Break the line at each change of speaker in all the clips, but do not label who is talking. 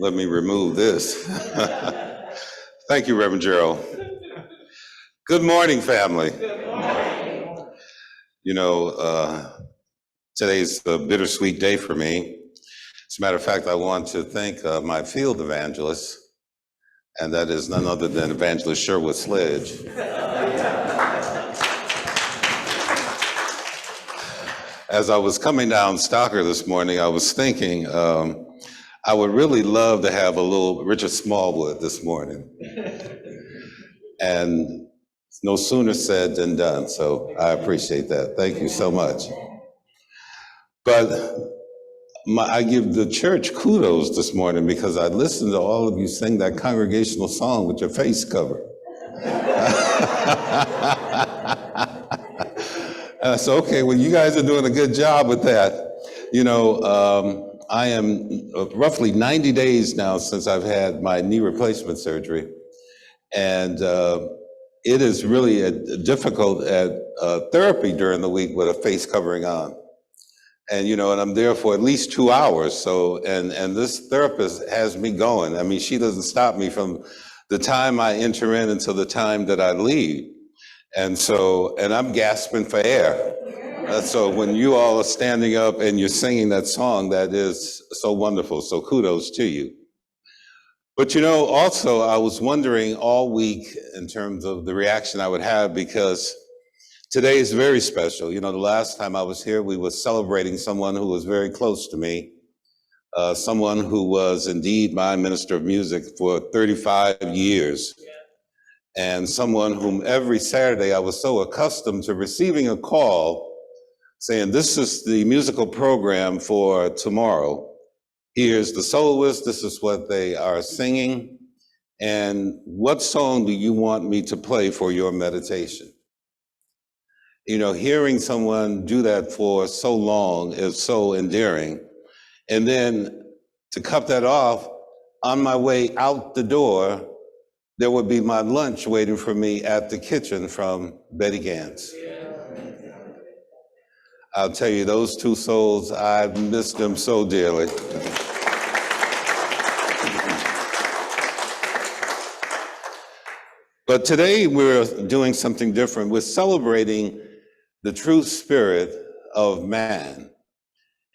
Let me remove this. Thank you, Reverend Gerald. Good morning, family.
Good morning.
You know, today's a bittersweet day for me. As a matter of fact, I want to thank my field evangelist, and that is none other than Evangelist Sherwood Sledge. As I was coming down Stocker this morning, I was thinking I would really love to have a little Richard Smallwood this morning. And no sooner said than done, so I appreciate that. Thank you so much. But I give the church kudos this morning because I listened to all of you sing that congregational song with your face covered. And I said, okay, well, you guys are doing a good job with that. You know, I am roughly 90 days now since I've had my knee replacement surgery. And it is really difficult at therapy during the week with a face covering on. And, you know, and I'm there for at least 2 hours. So, and this therapist has me going. I mean, she doesn't stop me from the time I enter in until the time that I leave. And so, and I'm gasping for air. So when you all are standing up and you're singing that song, that is so wonderful. So kudos to you. But you know, also I was wondering all week in terms of the reaction I would have, because today is very special. You know, the last time I was here, we were celebrating someone who was very close to me, someone who was indeed my minister of music for 35 years. And someone whom every Saturday I was so accustomed to receiving a call saying, this is the musical program for tomorrow. Here's the soloist, this is what they are singing, and what song do you want me to play for your meditation? You know, hearing someone do that for so long is so endearing. And then to cut that off, on my way out the door, there would be my lunch waiting for me at the kitchen from Betty Gantz. I'll tell you, those two souls, I've missed them so dearly. But today we're doing something different. We're celebrating the true spirit of man.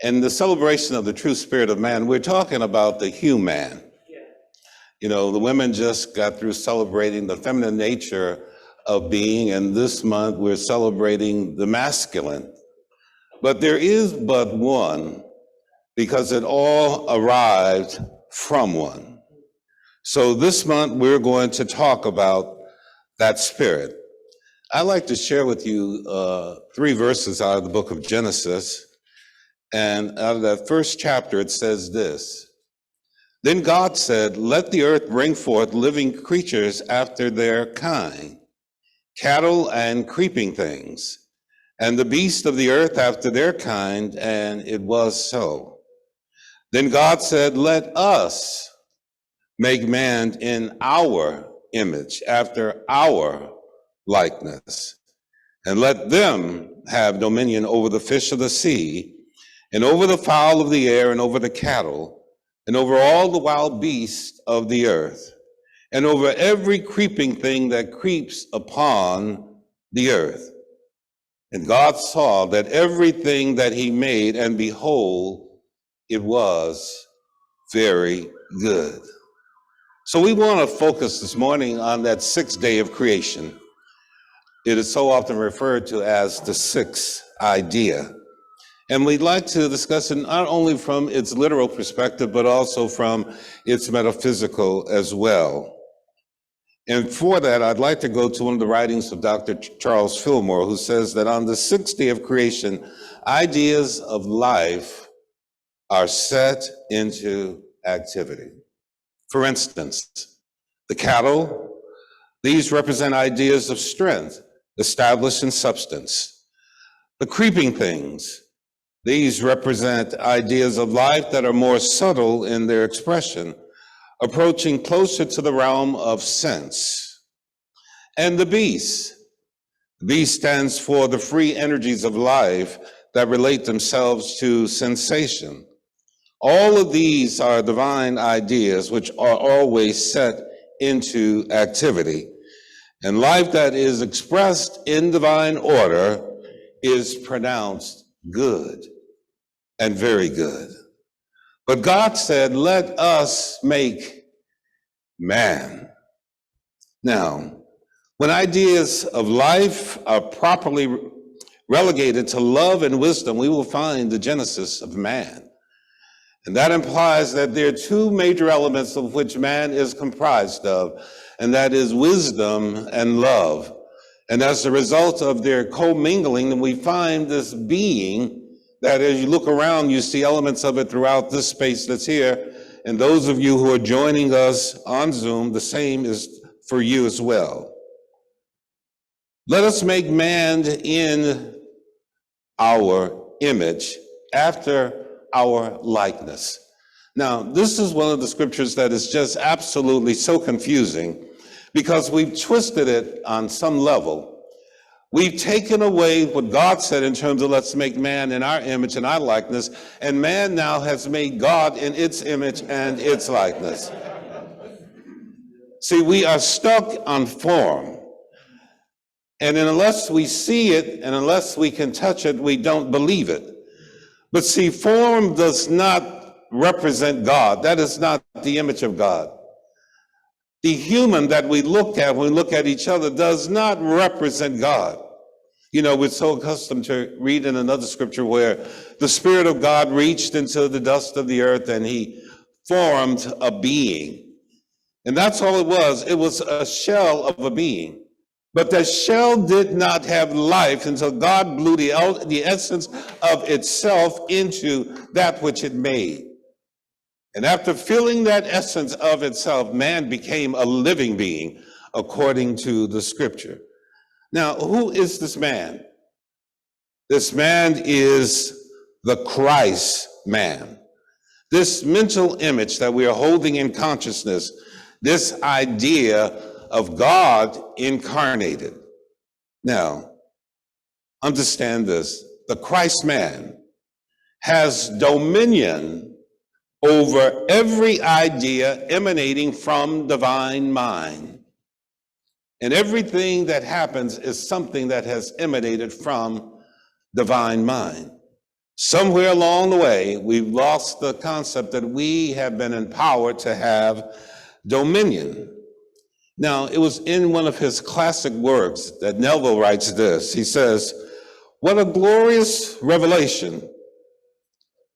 And the celebration of the true spirit of man, we're talking about the human. You know, the women just got through celebrating the feminine nature of being, and this month we're celebrating the masculine. But there is but one, because it all arrived from one. So this month we're going to talk about that spirit. I'd like to share with you 3 verses out of the book of Genesis. And out of that first chapter, it says this. Then God said, let the earth bring forth living creatures after their kind, cattle and creeping things, and the beasts of the earth after their kind, and it was so. Then God said, let us make man in our image, after our likeness, and let them have dominion over the fish of the sea, and over the fowl of the air, and over the cattle, and over all the wild beasts of the earth, and over every creeping thing that creeps upon the earth. And God saw that everything that he made, and behold, it was very good. So we want to focus this morning on that 6th day of creation. It is so often referred to as the 6th idea. And we'd like to discuss it not only from its literal perspective, but also from its metaphysical as well. And for that, I'd like to go to one of the writings of Dr. Charles Fillmore, who says that on the 6th day of creation, ideas of life are set into activity. For instance, the cattle, these represent ideas of strength, established in substance. The creeping things, these represent ideas of life that are more subtle in their expression, approaching closer to the realm of sense. And the beast stands for the free energies of life that relate themselves to sensation. All of these are divine ideas which are always set into activity. And life that is expressed in divine order is pronounced good and very good. But God said, let us make man. Now, when ideas of life are properly relegated to love and wisdom, we will find the genesis of man. And that implies that there are two major elements of which man is comprised of, and that is wisdom and love. And as a result of their commingling, we find this being that as you look around, you see elements of it throughout this space that's here. And those of you who are joining us on Zoom, the same is for you as well. Let us make man in our image, after our likeness. Now, this is one of the scriptures that is just absolutely so confusing because we've twisted it on some level. We've taken away what God said in terms of let's make man in our image and our likeness, and man now has made God in its image and its likeness. See, we are stuck on form. And unless we see it and unless we can touch it, we don't believe it. But see, form does not represent God. That is not the image of God. The human that we look at when we look at each other does not represent God. You know, we're so accustomed to read in another scripture where the Spirit of God reached into the dust of the earth and he formed a being. And that's all it was. It was a shell of a being. But the shell did not have life until God blew the essence of itself into that which it made. And after filling that essence of itself, man became a living being, according to the scripture. Now, who is this man? This man is the Christ man. This mental image that we are holding in consciousness, this idea of God incarnated. Now, understand this. The Christ man has dominion over every idea emanating from divine mind. And everything that happens is something that has emanated from divine mind. Somewhere along the way, we've lost the concept that we have been empowered to have dominion. Now, it was in one of his classic works that Neville writes this. He says, "What a glorious revelation,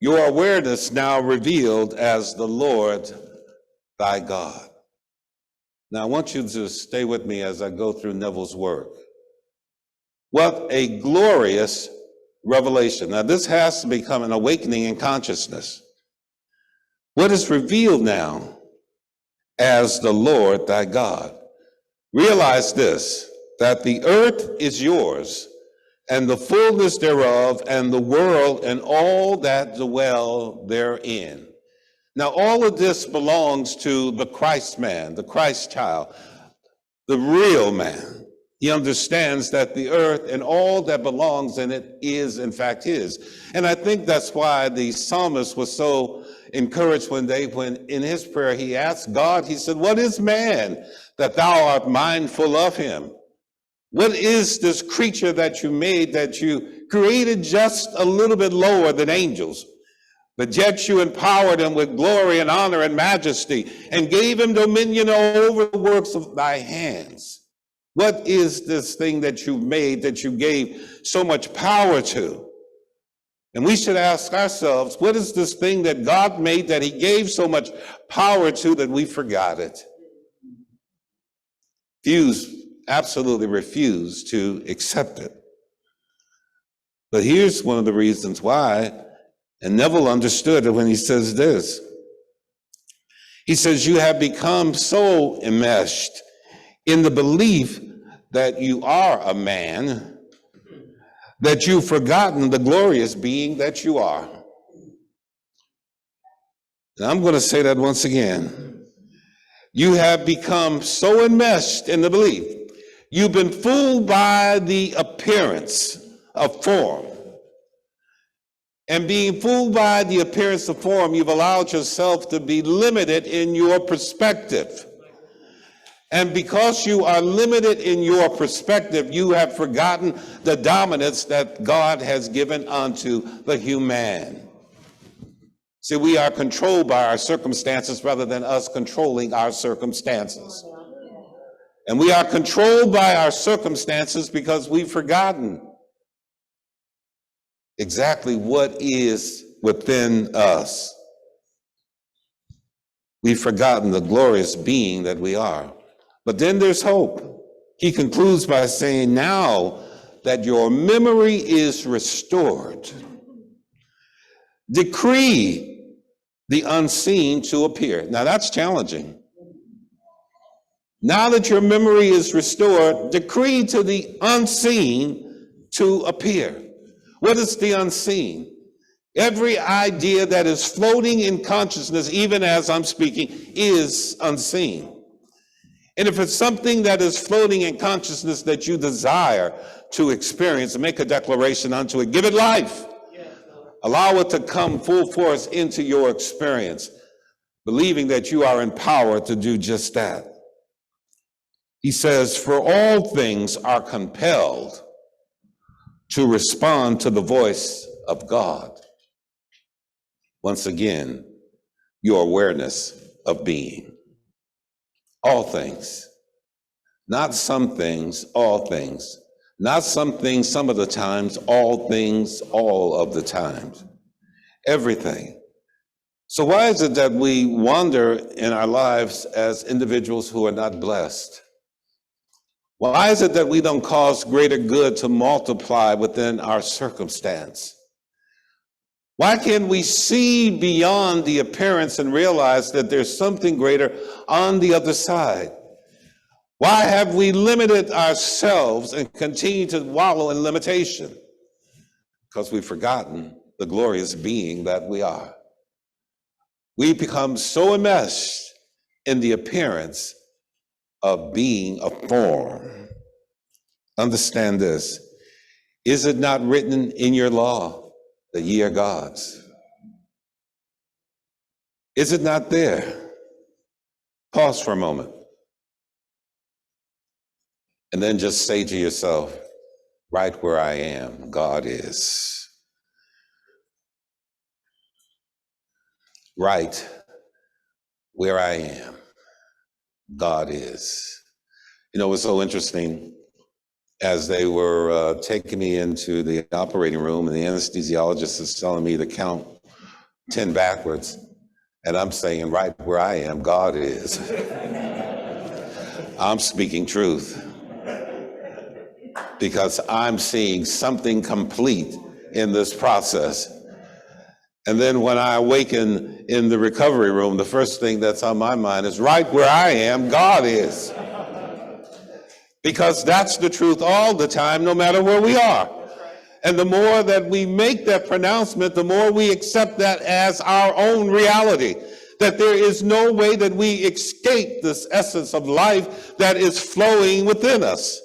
your awareness now revealed as the Lord thy God." Now, I want you to stay with me as I go through Neville's work. What a glorious revelation. Now, this has to become an awakening in consciousness. What is revealed now as the Lord thy God? Realize this, that the earth is yours, and the fullness thereof, and the world, and all that dwell therein. Now, all of this belongs to the Christ man, the Christ child, the real man. He understands that the earth and all that belongs in it is, in fact, his. And I think that's why the psalmist was so encouraged when in his prayer he asked God, he said, "What is man that thou art mindful of him? What is this creature that you made, that you created just a little bit lower than angels? But yet you empowered him with glory and honor and majesty and gave him dominion over the works of thy hands. What is this thing that you've made that you gave so much power to?" And we should ask ourselves, what is this thing that God made that he gave so much power to that we forgot it? Absolutely refuse to accept it. But here's one of the reasons why, and Neville understood it when he says this. He says, "You have become so enmeshed in the belief that you are a man that you've forgotten the glorious being that you are." And I'm going to say that once again. You have become so enmeshed in the belief. You've been fooled by the appearance of form. And being fooled by the appearance of form, you've allowed yourself to be limited in your perspective. And because you are limited in your perspective, you have forgotten the dominance that God has given unto the human. See, we are controlled by our circumstances rather than us controlling our circumstances. And we are controlled by our circumstances because we've forgotten exactly what is within us. We've forgotten the glorious being that we are. But then there's hope. He concludes by saying, now that your memory is restored, decree the unseen to appear. Now that's challenging. Now that your memory is restored, decree to the unseen to appear. What is the unseen? Every idea that is floating in consciousness, even as I'm speaking, is unseen. And if it's something that is floating in consciousness that you desire to experience, make a declaration unto it. Give it life. Allow it to come full force into your experience, believing that you are empowered to do just that. He says, for all things are compelled to respond to the voice of God. Once again, your awareness of being. All things, not some things, all things. Not some things, some of the times, all things, all of the times. Everything. So why is it that we wander in our lives as individuals who are not blessed? Why is it that we don't cause greater good to multiply within our circumstance? Why can't we see beyond the appearance and realize that there's something greater on the other side? Why have we limited ourselves and continue to wallow in limitation? Because we've forgotten the glorious being that we are. We become so enmeshed in the appearance of being a form. Understand this. Is it not written in your law that ye are gods? Is it not there? Pause for a moment. And then just say to yourself, right where I am, God is. Right where I am, God is. You know, it was so interesting as they were taking me into the operating room and the anesthesiologist is telling me to count 10 backwards. And I'm saying, right where I am, God is. I'm speaking truth because I'm seeing something complete in this process. And then when I awaken in the recovery room, the first thing that's on my mind is right where I am, God is. Because that's the truth all the time, no matter where we are. And the more that we make that pronouncement, the more we accept that as our own reality. That there is no way that we escape this essence of life that is flowing within us.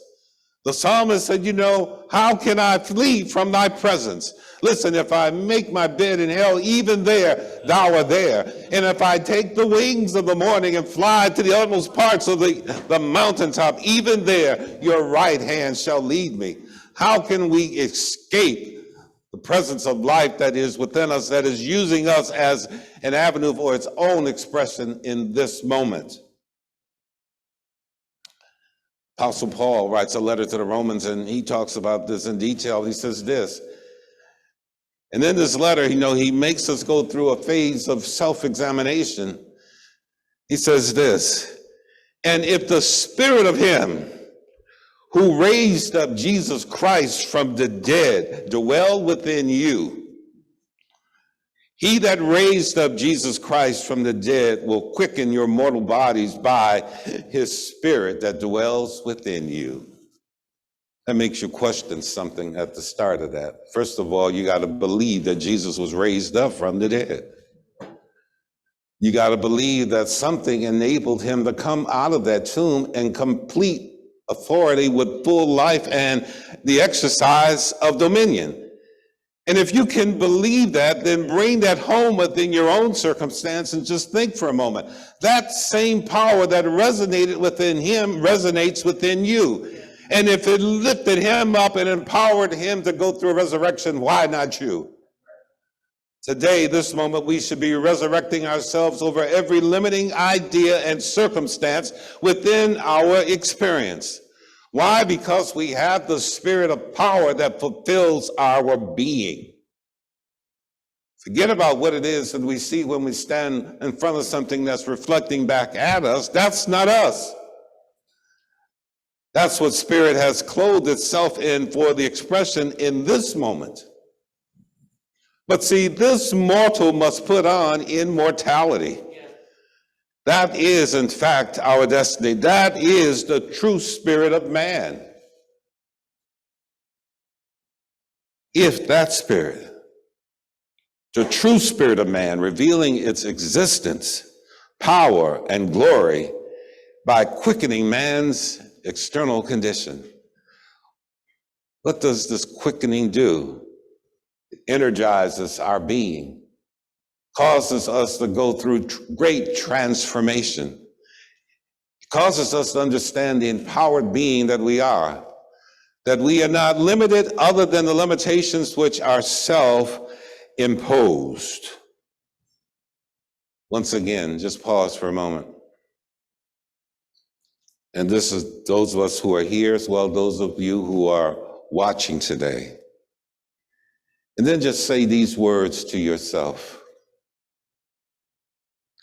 The psalmist said, you know, how can I flee from thy presence? Listen, if I make my bed in hell, even there, thou art there. And if I take the wings of the morning and fly to the utmost parts of the mountaintop, even there, your right hand shall lead me. How can we escape the presence of life that is within us, that is using us as an avenue for its own expression in this moment? Apostle Paul writes a letter to the Romans, and he talks about this in detail. He says this, and in this letter, you know, he makes us go through a phase of self-examination. He says this, and if the spirit of him who raised up Jesus Christ from the dead dwell within you, he that raised up Jesus Christ from the dead will quicken your mortal bodies by his spirit that dwells within you. That makes you question something at the start of that. First of all, you got to believe that Jesus was raised up from the dead. You got to believe that something enabled him to come out of that tomb and complete authority with full life and the exercise of dominion. And if you can believe that, then bring that home within your own circumstance and just think for a moment. That same power that resonated within him resonates within you. And if it lifted him up and empowered him to go through a resurrection, why not you? Today, this moment, we should be resurrecting ourselves over every limiting idea and circumstance within our experience. Why? Because we have the spirit of power that fulfills our being. Forget about what it is that we see when we stand in front of something that's reflecting back at us. That's not us. That's what spirit has clothed itself in for the expression in this moment. But see, this mortal must put on immortality. That is, in fact, our destiny. That is the true spirit of man. If that spirit, the true spirit of man, revealing its existence, power, and glory by quickening man's external condition. What does this quickening do? It energizes our being, causes us to go through great transformation. It causes us to understand the empowered being that we are not limited other than the limitations which are self-imposed. Once again, just pause for a moment. And this is those of us who are here as well, those of you who are watching today. And then just say these words to yourself.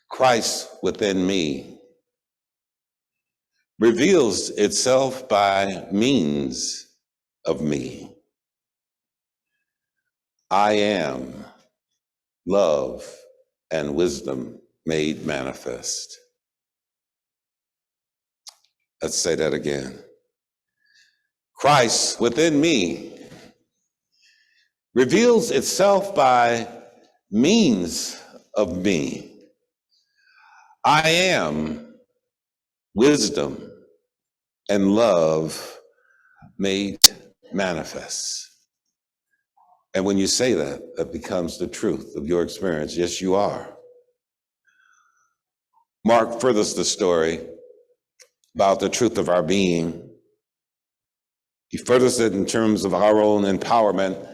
Christ within me reveals itself by means of me. I am love and wisdom made manifest. Let's say that again. Christ within me reveals itself by means of me. I am wisdom and love made manifest. And when you say that, that becomes the truth of your experience. Yes, you are. Mark furthers the story about the truth of our being. He furthers it in terms of our own empowerment.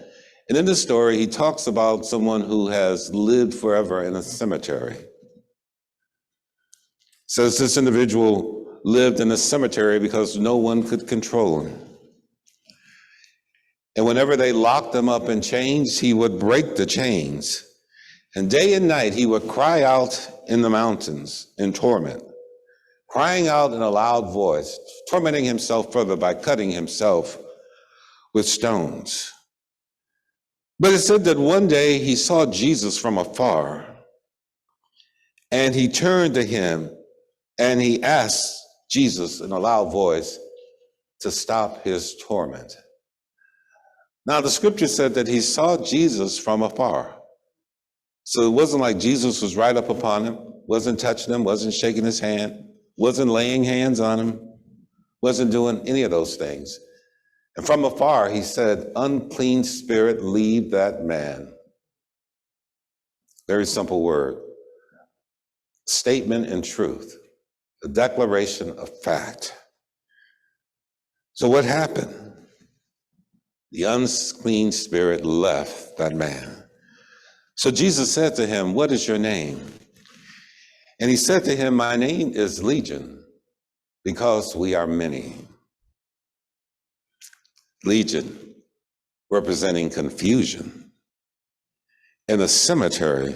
And in this story, he talks about someone who has lived forever in a cemetery. Says this individual lived in a cemetery because no one could control him. And whenever they locked him up in chains, he would break the chains. And day and night, he would cry out in the mountains in torment, crying out in a loud voice, tormenting himself further by cutting himself with stones. But it said that one day he saw Jesus from afar, and he turned to him and he asked Jesus in a loud voice to stop his torment. Now, the scripture said that he saw Jesus from afar. So it wasn't like Jesus was right up upon him, wasn't touching him, wasn't shaking his hand, wasn't laying hands on him, wasn't doing any of those things. And from afar, he said, unclean spirit, leave that man. Very simple word. Statement and truth. A declaration of fact. So what happened? The unclean spirit left that man. So Jesus said to him, what is your name? And he said to him, my name is Legion, because we are many. Legion, representing confusion. And a cemetery,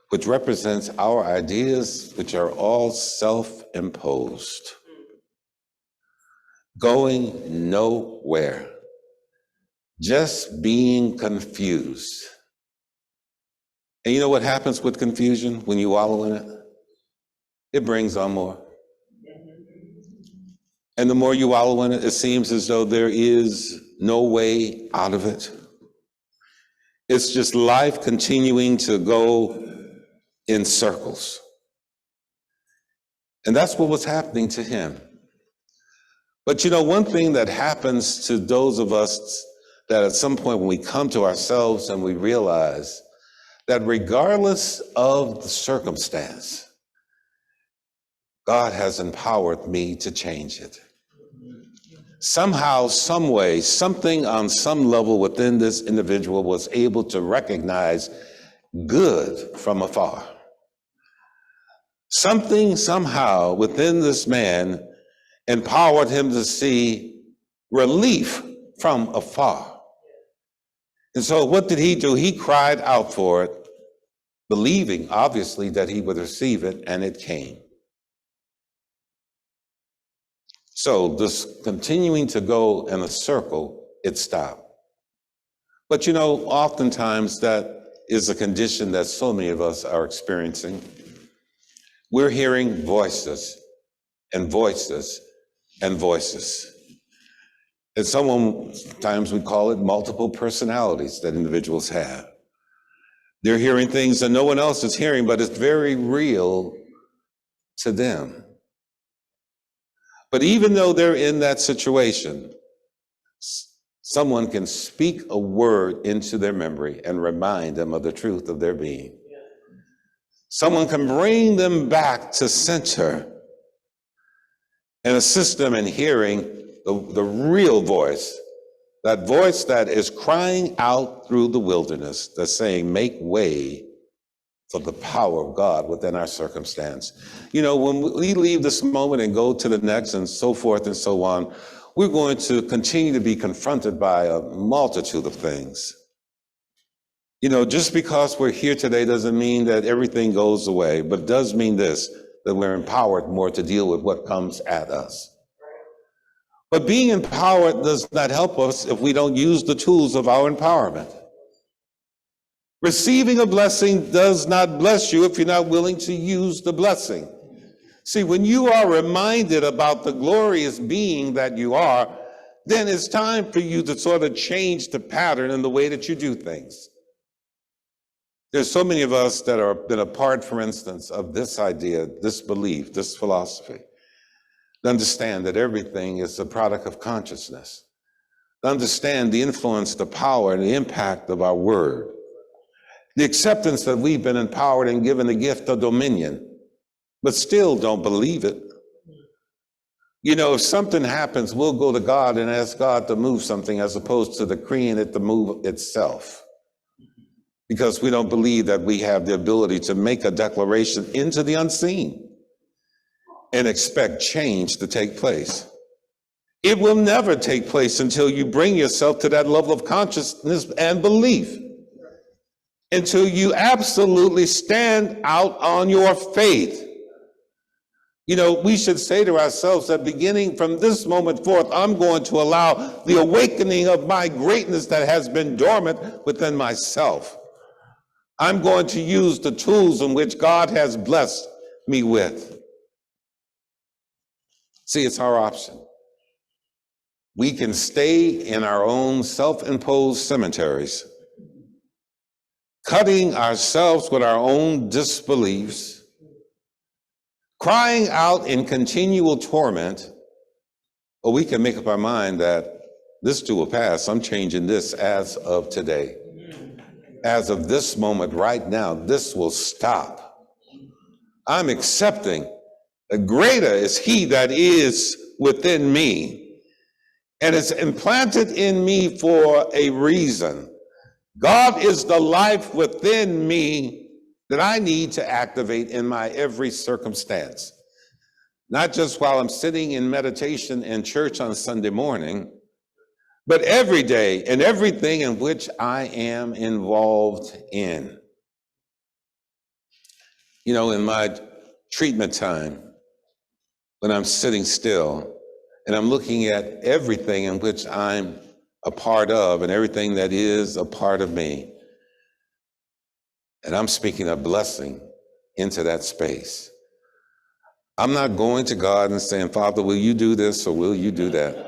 which represents our ideas, which are all self-imposed. Going nowhere. Just being confused. And you know what happens with confusion when you wallow in it? It brings on more. And the more you wallow in it, it seems as though there is no way out of it. It's just life continuing to go in circles. And that's what was happening to him. But you know, one thing that happens to those of us that at some point when we come to ourselves and we realize that regardless of the circumstance, God has empowered me to change it. Somehow, some way, something on some level within this individual was able to recognize good from afar. Something somehow within this man empowered him to see relief from afar. And so what did he do? He cried out for it, believing, obviously, that he would receive it, and it came. So this continuing to go in a circle, it stopped. But you know, oftentimes that is a condition that so many of us are experiencing. We're hearing voices and voices and voices. And sometimes we call it multiple personalities that individuals have. They're hearing things that no one else is hearing, but it's very real to them. But even though they're in that situation, someone can speak a word into their memory and remind them of the truth of their being. Someone can bring them back to center and assist them in hearing the real voice, that voice that is crying out through the wilderness, that's saying, make way for the power of God within our circumstance. You know, when we leave this moment and go to the next and so forth and so on, we're going to continue to be confronted by a multitude of things. You know, just because we're here today doesn't mean that everything goes away, but does mean this, that we're empowered more to deal with what comes at us. But being empowered does not help us if we don't use the tools of our empowerment. Receiving a blessing does not bless you if you're not willing to use the blessing. See, when you are reminded about the glorious being that you are, then it's time for you to sort of change the pattern in the way that you do things. There's so many of us that have been a part, for instance, of this idea, this belief, this philosophy. To understand that everything is a product of consciousness. To understand the influence, the power, and the impact of our word. The acceptance that we've been empowered and given the gift of dominion, but still don't believe it. You know, if something happens, we'll go to God and ask God to move something as opposed to decreeing it to move itself. Because we don't believe that we have the ability to make a declaration into the unseen and expect change to take place. It will never take place until you bring yourself to that level of consciousness and belief. Until you absolutely stand out on your faith. You know, we should say to ourselves that beginning from this moment forth, I'm going to allow the awakening of my greatness that has been dormant within myself. I'm going to use the tools in which God has blessed me with. See, it's our option. We can stay in our own self-imposed cemeteries, cutting ourselves with our own disbeliefs, crying out in continual torment, or we can make up our mind that this too will pass. I'm changing this as of today. As of this moment right now, this will stop. I'm accepting that greater is he that is within me, and it's implanted in me for a reason. God is the life within me that I need to activate in my every circumstance. Not just while I'm sitting in meditation in church on Sunday morning, but every day and everything in which I am involved in. You know, in my treatment time, when I'm sitting still and I'm looking at everything in which I'm a part of and everything that is a part of me. And I'm speaking a blessing into that space. I'm not going to God and saying, Father, will you do this or will you do that?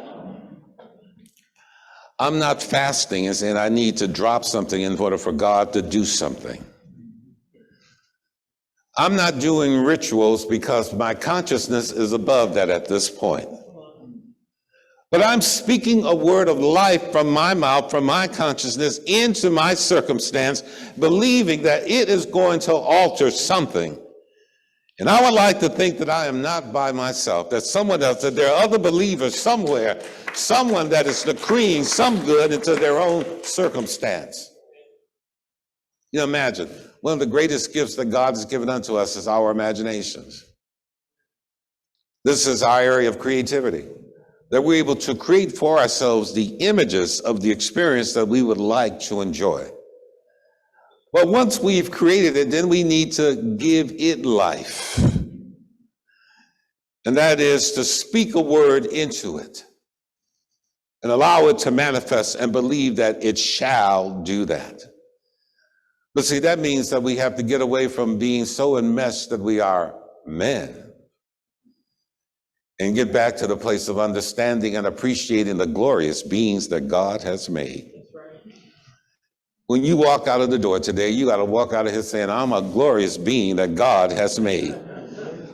I'm not fasting and saying I need to drop something in order for God to do something. I'm not doing rituals because my consciousness is above that at this point. But I'm speaking a word of life from my mouth, from my consciousness into my circumstance, believing that it is going to alter something. And I would like to think that I am not by myself, that someone else, that there are other believers somewhere, someone that is decreeing some good into their own circumstance. You know, imagine, one of the greatest gifts that God has given unto us is our imaginations. This is our area of creativity, that we're able to create for ourselves the images of the experience that we would like to enjoy. But once we've created it, then we need to give it life. And that is to speak a word into it and allow it to manifest and believe that it shall do that. But see, that means that we have to get away from being so enmeshed that we are men and get back to the place of understanding and appreciating the glorious beings that God has made. When you walk out of the door today, you got to walk out of here saying, I'm a glorious being that God has made.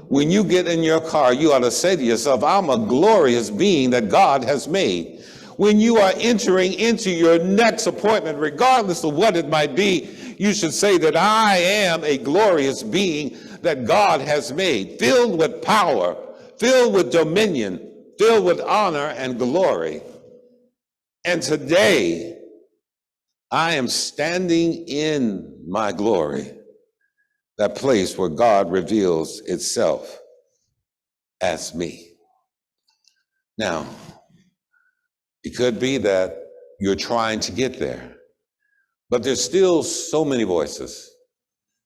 When you get in your car, you ought to say to yourself, I'm a glorious being that God has made. When you are entering into your next appointment, regardless of what it might be, you should say that I am a glorious being that God has made, filled with power, filled with dominion, filled with honor and glory. And today, I am standing in my glory, that place where God reveals itself as me. Now, it could be that you're trying to get there, but there's still so many voices,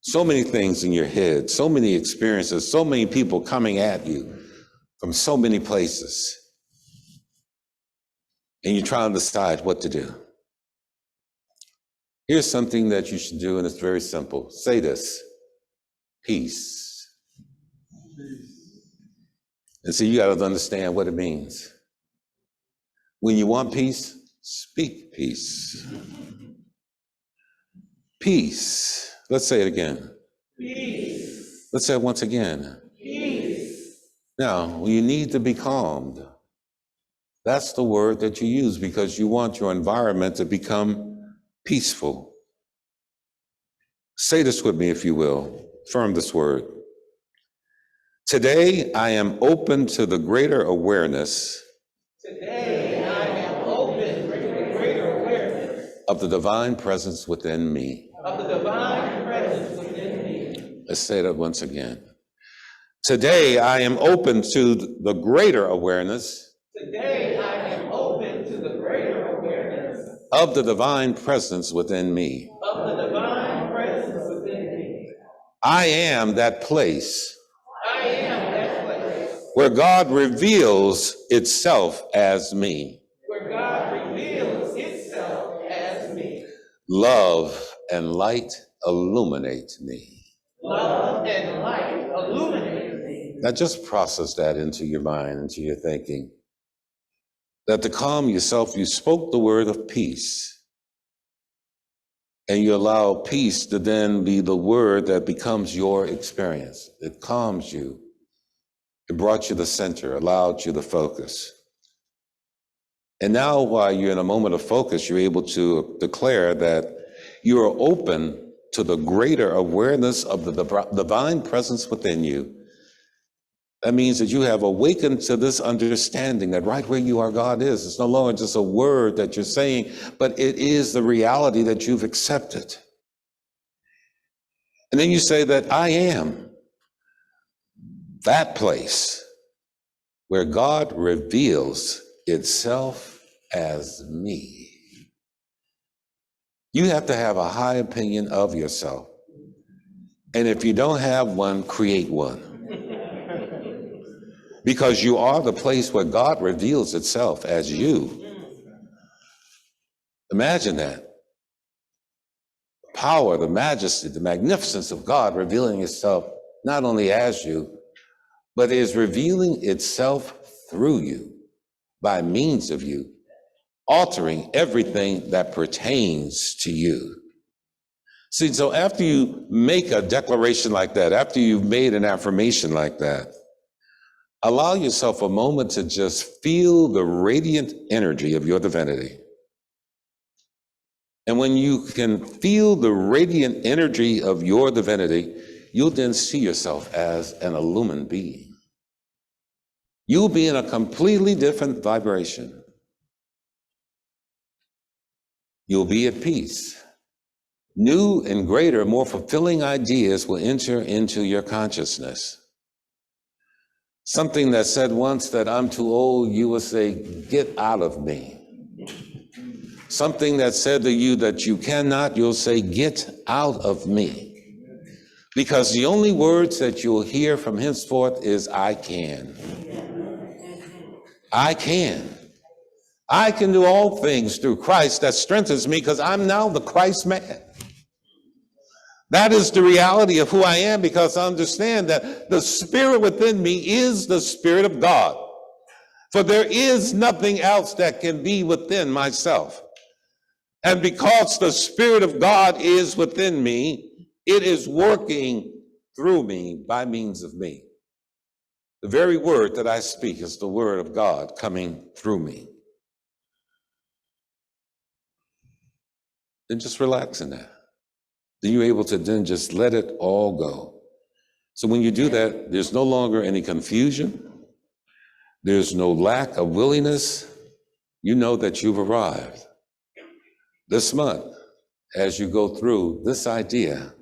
so many things in your head, so many experiences, so many people coming at you from so many places, and you're trying to decide what to do. Here's something that you should do, and it's very simple. Say this: peace. And so you got to understand what it means. When you want peace, speak peace. Peace. Let's say it again. Peace. Let's say it once again. Peace. Now, you need to be calmed. That's the word that you use because you want your environment to become peaceful. Say this with me, if you will. Affirm this word. Today, I am open to the greater awareness. Today, I am open to the greater awareness of the divine presence within me. Of the divine presence within me. Let's say that once again. Today, I am open to the greater awareness. Today, I am open to the greater awareness of the divine presence within me. Of the divine presence within me. I am that place. I am that place where God reveals itself as me. Where God reveals itself as me. Love and light illuminate me. Love and light illuminate me. Now just process that into your mind, into your thinking. That to calm yourself, you spoke the word of peace. And you allow peace to then be the word that becomes your experience. It calms you. It brought you to the center, allowed you to focus. And now while you're in a moment of focus, you're able to declare that you are open to the greater awareness of the divine presence within you. That means that you have awakened to this understanding that right where you are, God is. It's no longer just a word that you're saying, but it is the reality that you've accepted. And then you say that I am that place where God reveals itself as me. You have to have a high opinion of yourself. And if you don't have one, create one. Because you are the place where God reveals itself as you. Imagine that. The power, the majesty, the magnificence of God revealing itself not only as you, but is revealing itself through you, by means of you, altering everything that pertains to you. See, so after you make a declaration like that, after you've made an affirmation like that, Allow yourself a moment to just feel the radiant energy of your divinity. And when you can feel the radiant energy of your divinity, you'll then see yourself as an illumined being. You'll be in a completely different vibration. You'll be at peace. New and greater, more fulfilling ideas will enter into your consciousness. Something that said once that I'm too old, you will say, get out of me. Something that said to you that you cannot, you'll say, get out of me. Because the only words that you'll hear from henceforth is, I can. I can. I can do all things through Christ that strengthens me, because I'm now the Christ man. That is the reality of who I am, because I understand that the spirit within me is the Spirit of God. For there is nothing else that can be within myself. And because the Spirit of God is within me, it is working through me by means of me. The very word that I speak is the word of God coming through me. Then just relax in that. Then you're able to then just let it all go. So when you do that, there's no longer any confusion. There's no lack of willingness. You know that you've arrived. This month, as you go through this idea,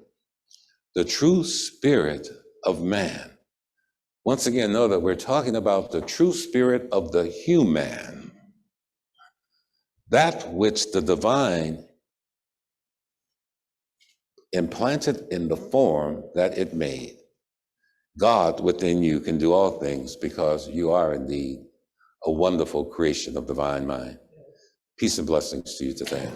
the true spirit of man. Once again, know that we're talking about the true spirit of the human. That which the divine implanted in the form that it made. God within you can do all things, because you are indeed a wonderful creation of divine mind. Peace and blessings to you today.